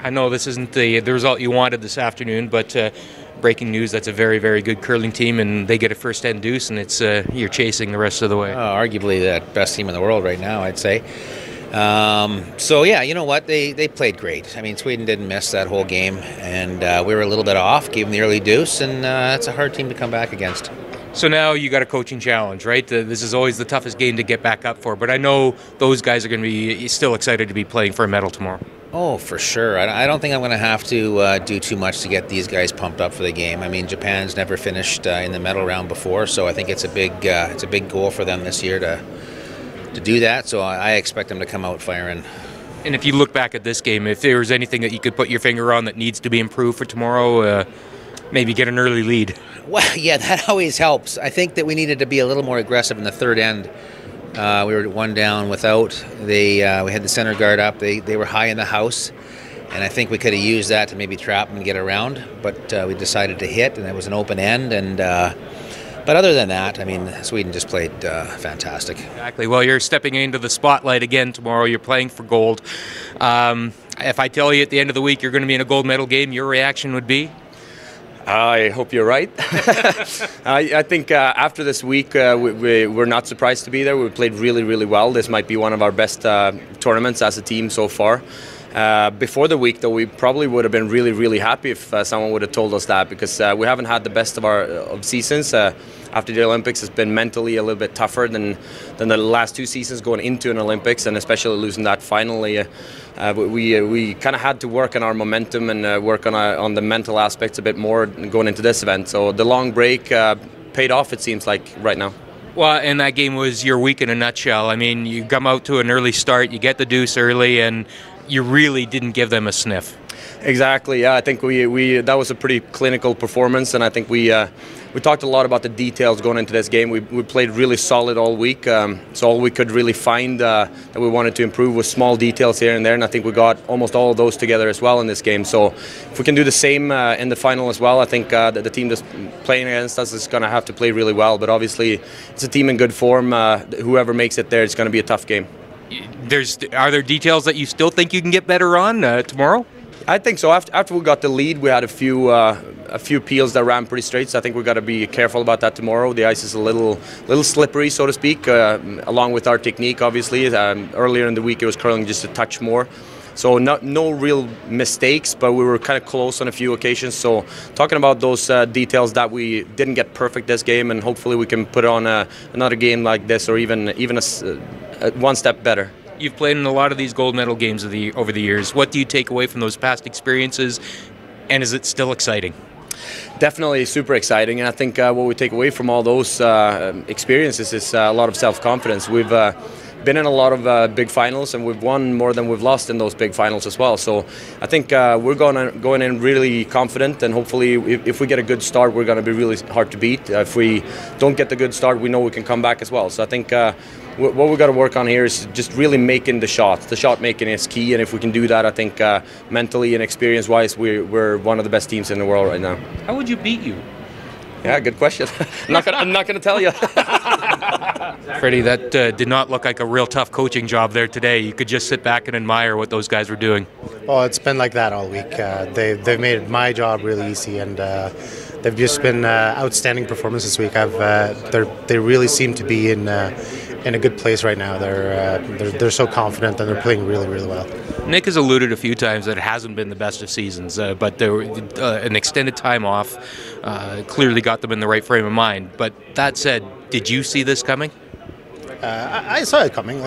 I know this isn't the result you wanted this afternoon, but breaking news, that's a very, very good curling team, and they get a first-end deuce, and it's you're chasing the rest of the way. Arguably the best team in the world right now, I'd say. So yeah, you know what? They played great. I mean, Sweden didn't miss that whole game, and we were a little bit off, gave them the early deuce, and it's a hard team to come back against. So now you got a coaching challenge, right? This is always the toughest game to get back up for, but I know those guys are going to be still excited to be playing for a medal tomorrow. Oh, for sure. I don't think I'm going to have to do too much to get these guys pumped up for the game. I mean, Japan's never finished in the medal round before, so I think it's a big goal for them this year to do that. So I expect them to come out firing. And if you look back at this game, if there was anything that you could put your finger on that needs to be improved for tomorrow, maybe get an early lead. Well, yeah, that always helps. I think that we needed to be a little more aggressive in the third end. We were one down without. We had the center guard up. They were high in the house, and I think we could have used that to maybe trap them and get around. But we decided to hit, and it was an open end. And but other than that, I mean, Sweden just played fantastic. Exactly. Well, you're stepping into the spotlight again tomorrow. You're playing for gold. If I tell you at the end of the week you're going to be in a gold medal game, your reaction would be? I hope you're right. I think after this week, we're not surprised to be there. We played really, really well. This might be one of our best tournaments as a team so far. Before the week, though, we probably would have been really, really happy if someone would have told us that, because we haven't had the best of seasons. After the Olympics, it's been mentally a little bit tougher than the last two seasons going into an Olympics, and especially losing that finally. We kind of had to work on our momentum and work on the mental aspects a bit more going into this event. So the long break paid off, it seems like, right now. Well, and that game was your week in a nutshell. I mean, you come out to an early start, you get the deuce early, and you really didn't give them a sniff. Exactly. Yeah, I think that was a pretty clinical performance, and I think we talked a lot about the details going into this game. We played really solid all week, so all we could really find that we wanted to improve was small details here and there, and I think we got almost all of those together as well in this game. So if we can do the same in the final as well, I think that the team that's playing against us is going to have to play really well. But obviously, it's a team in good form. Whoever makes it there, it's going to be a tough game. Are there details that you still think you can get better on tomorrow? I think so. After we got the lead, we had a few peels that ran pretty straight. So I think we've got to be careful about that tomorrow. The ice is a little slippery, so to speak, along with our technique. Obviously, earlier in the week it was curling just a touch more. So no real mistakes, but we were kind of close on a few occasions. So talking about those details that we didn't get perfect this game, and hopefully we can put on another game like this, or even one step better. You've played in a lot of these gold medal games over the years. What do you take away from those past experiences, and is it still exciting? Definitely super exciting, and I think what we take away from all those experiences is a lot of self-confidence. We've been in a lot of big finals, and we've won more than we've lost in those big finals as well. So I think we're going in really confident, and hopefully if we get a good start, we're going to be really hard to beat. If we don't get the good start, we know we can come back as well. So I think what we've got to work on here is just really making the shots. The shot making is key, and if we can do that, I think mentally and experience-wise, we're one of the best teams in the world right now. How would you beat you? Yeah, good question. I'm not going to tell you. Freddie, that did not look like a real tough coaching job there today. You could just sit back and admire what those guys were doing. Well, it's been like that all week. They've made my job really easy, and they've just been outstanding performances this week. They really seem to be in a good place right now. They're so confident, and they're playing really, really well. Nick has alluded a few times that it hasn't been the best of seasons, but an extended time off clearly got them in the right frame of mind. But that said, did you see this coming? I saw it coming.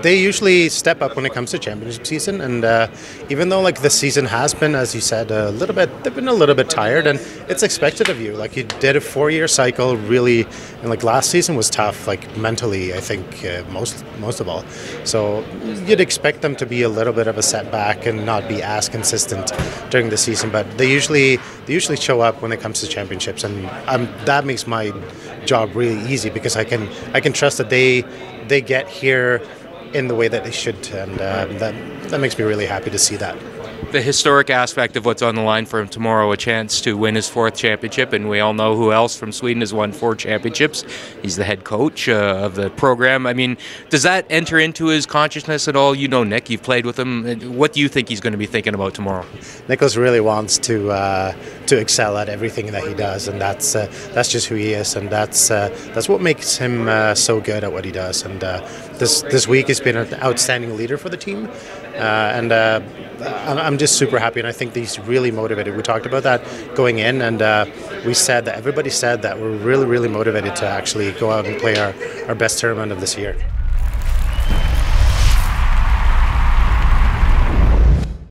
They usually step up when it comes to championship season, and even though the season has been, as you said, they've been a little bit tired, and it's expected of you. You did a 4-year cycle, really, and last season was tough, mentally. I think most of all. So you'd expect them to be a little bit of a setback and not be as consistent during the season, but they usually show up when it comes to championships, and that makes my job really easy, because I can trust that they get here in the way that they should, and that makes me really happy to see that. The historic aspect of what's on the line for him tomorrow, a chance to win his 4th championship, and we all know who else from Sweden has won 4 championships. He's the head coach of the program. I mean, does that enter into his consciousness at all? You know Nick, you've played with him. What do you think he's going to be thinking about tomorrow? Niklas really wants to excel at everything that he does, and that's just who he is, and that's what makes him so good at what he does. And this week he's been an outstanding leader for the team, and I'm just super happy, and I think he's really motivated. We talked about that going in, and everybody said that we're really, really motivated to actually go out and play our best tournament of this year.